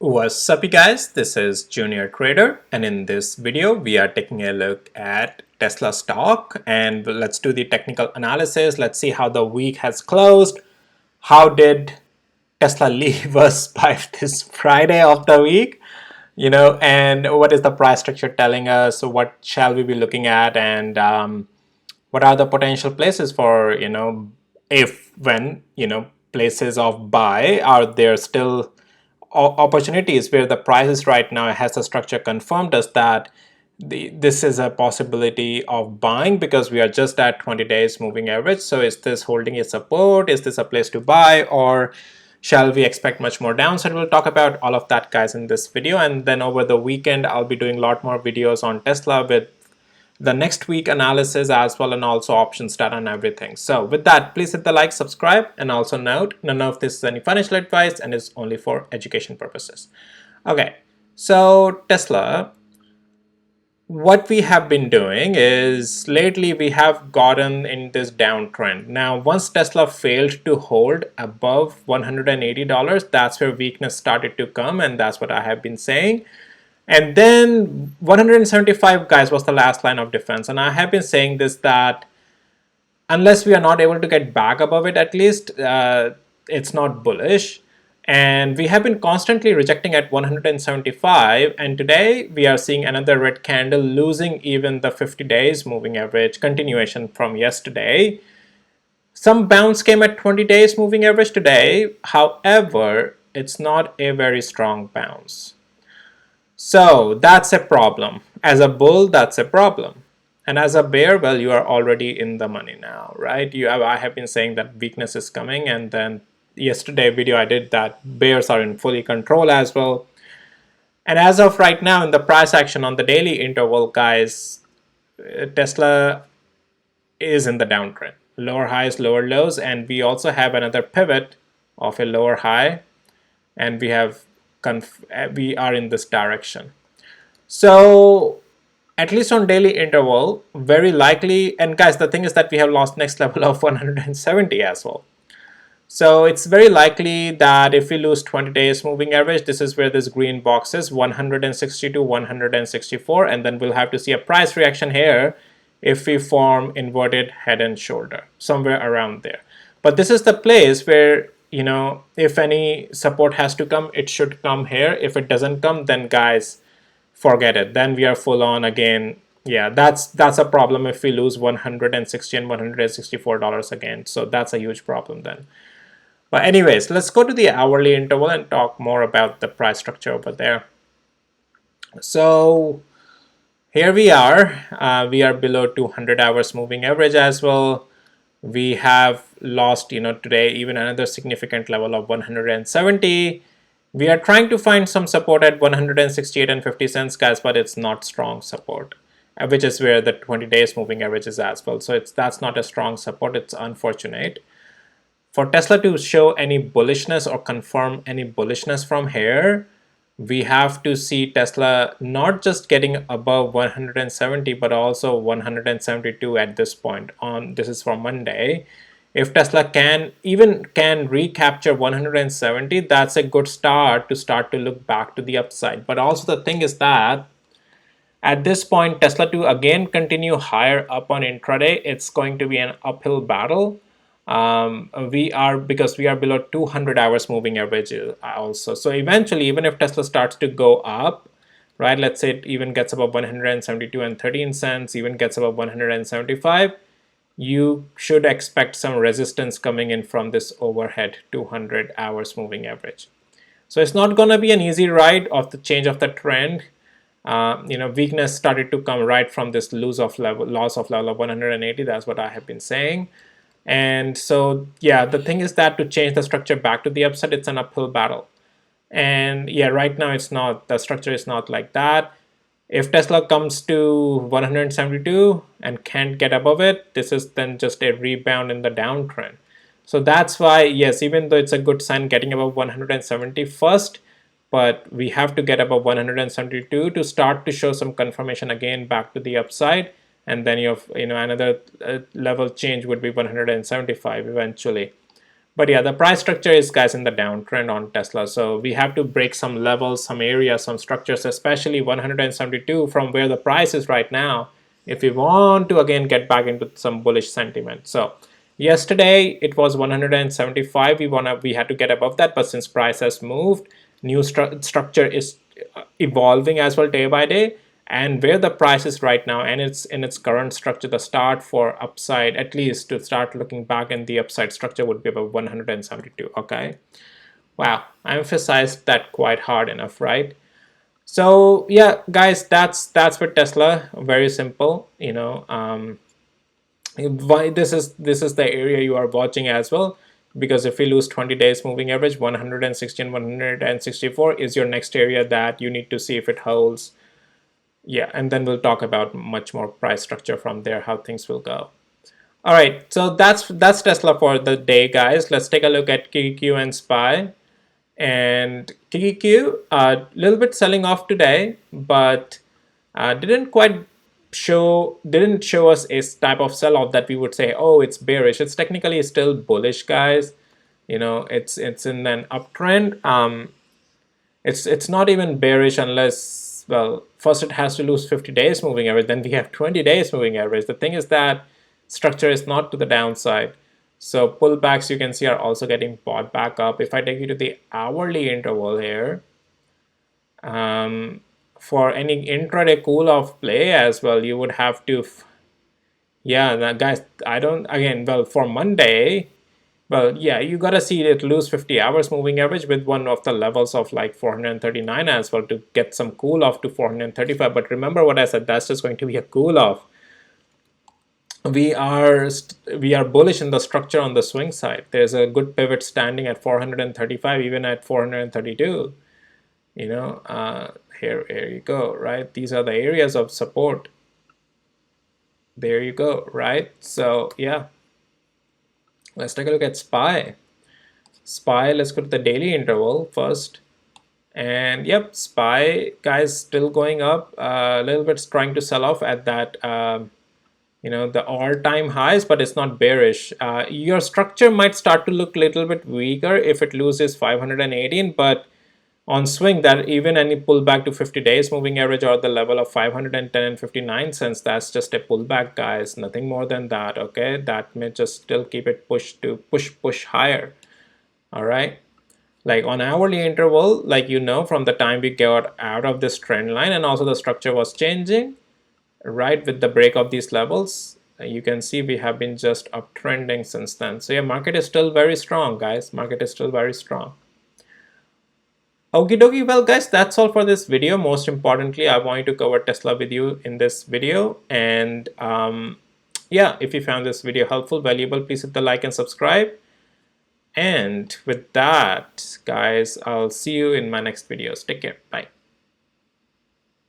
What's up, you guys? This is Junior Trader, and in this video we are taking a look at Tesla stock, and let's do the technical analysis. Let's see how the week has closed. How did Tesla leave us by this Friday of the week? And what is the price structure telling us? So what shall we be looking at, and what are the potential places for, if when places of buy? Are there still opportunities where the prices right now has the structure confirmed us that this is a possibility of buying because we are just at 20 days moving average? So is this holding a support? Is this a place to buy, or shall we expect much more downside? We'll talk about all of that, guys, in this video. And then over the weekend I'll be doing a lot more videos on Tesla with the next week analysis as well, and also options data and everything. So with that, please hit the like, subscribe, and also note none of this is any financial advice and is only for education purposes. Okay, so Tesla, what we have been doing is lately we have gotten in this downtrend. Now once Tesla failed to hold above $180, that's where weakness started to come, and that's what I have been saying. And then 175, guys, was the last line of defense. And I have been saying this, that unless we are not able to get back above it, at least it's not bullish. And we have been constantly rejecting at 175. And today we are seeing another red candle losing even the 50 days moving average, continuation from yesterday. Some bounce came at 20 days moving average today. However, it's not a very strong bounce. So that's a problem. As a bull, that's a problem. And as a bear, well, you are already in the money now, right? I have been saying that weakness is coming, and then yesterday video I did that bears are in fully control as well. And as of right now in the price action on the daily interval, guys, Tesla is in the downtrend. Lower highs, lower lows, and we also have another pivot of a lower high, and we are in this direction. So at least on daily interval, very likely, and guys, the thing is that we have lost next level of 170 as well. So it's very likely that if we lose 20 days moving average, this is where this green box is, 160 to 164, and then we'll have to see a price reaction here if we form inverted head and shoulder, somewhere around there. But this is the place where, if any support has to come, it should come here. If it doesn't come, then guys, forget it. Then we are full on again. Yeah, that's a problem if we lose 160 and $164 again. So that's a huge problem then. But anyways, let's go to the hourly interval and talk more about the price structure over there. So here we are. We are below 200 hours moving average as well. We have lost, today even another significant level of 170. We are trying to find some support at 168 and 50 cents, guys, but it's not strong support, which is where the 20 days moving average is as well. So that's not a strong support. It's unfortunate. For Tesla to show any bullishness or confirm any bullishness from here, we have to see Tesla not just getting above 170, but also 172 at this point. This is for Monday. If Tesla can recapture 170, that's a good start to look back to the upside. But also the thing is that at this point, Tesla to again continue higher up on intraday, it's going to be an uphill battle. Because we are below 200 hours moving average also. So eventually, even if Tesla starts to go up, right, let's say it even gets above 172 and 13 cents, even gets above 175, you should expect some resistance coming in from this overhead 200 hours moving average. So it's not going to be an easy ride of the change of the trend. Weakness started to come right from this loss of level of 180. That's what I have been saying. And so, yeah, the thing is that to change the structure back to the upside, it's an uphill battle. And yeah, right now it's not, the structure is not like that. If Tesla comes to 172 and can't get above it, this is then just a rebound in the downtrend. So that's why, yes, even though it's a good sign getting above 170 first, but we have to get above 172 to start to show some confirmation again back to the upside. And then you have, another level change would be 175 eventually. But yeah, the price structure is, guys, in the downtrend on Tesla. So we have to break some levels, some areas, some structures, especially 172 from where the price is right now, if we want to again get back into some bullish sentiment. So yesterday it was 175. We had to get above that, but since price has moved, new structure is evolving as well day by day, and where the price is right now and it's in its current structure, the start for upside, at least to start looking back in the upside structure, would be about 172. Okay, wow, I emphasized that quite hard enough, right? So yeah, guys, that's for Tesla. Very simple, why this is the area you are watching as well, because if we lose 20 days moving average, 160 and 164 is your next area that you need to see if it holds. Yeah, and then we'll talk about much more price structure from there, how things will go. All right, so that's Tesla for the day, guys. Let's take a look at QQQ and SPY. And QQQ a little bit selling off today, but didn't show us a type of sell off that we would say, oh, it's bearish. It's technically still bullish, guys. It's in an uptrend. It's not even bearish unless, well, first it has to lose 50 days moving average, then we have 20 days moving average. The thing is that structure is not to the downside. So pullbacks, you can see, are also getting bought back up. If I take you to the hourly interval here, for any intraday cool off play as well, you would have to, yeah, guys, I don't, again, well, for Monday, well, yeah, you gotta see it lose 50 hours moving average with one of the levels of like 439 as well to get some cool off to 435. But remember what I said, that's just going to be a cool off. We are bullish in the structure on the swing side. There's a good pivot standing at 435, even at 432. Here you go, right? These are the areas of support. There you go, right? So yeah, let's take a look at SPY. SPY, let's go to the daily interval first. And yep, SPY, guys, still going up. A little bit trying to sell off at that, the all-time highs, but it's not bearish. Your structure might start to look a little bit weaker if it loses 518, but on swing, that even any pullback to 50 days moving average or the level of 510 and 59 cents, that's just a pullback, guys. Nothing more than that, okay? That may just still keep it push higher, all right? Like on hourly interval, like from the time we got out of this trend line and also the structure was changing, right, with the break of these levels, you can see we have been just uptrending since then. So yeah, market is still very strong, guys. Market is still very strong. Okie dokie, well guys, that's all for this video. Most importantly, I wanted to cover Tesla with you in this video. And yeah, if you found this video helpful, valuable, please hit the like and subscribe. And with that, guys, I'll see you in my next videos. Take care. Bye.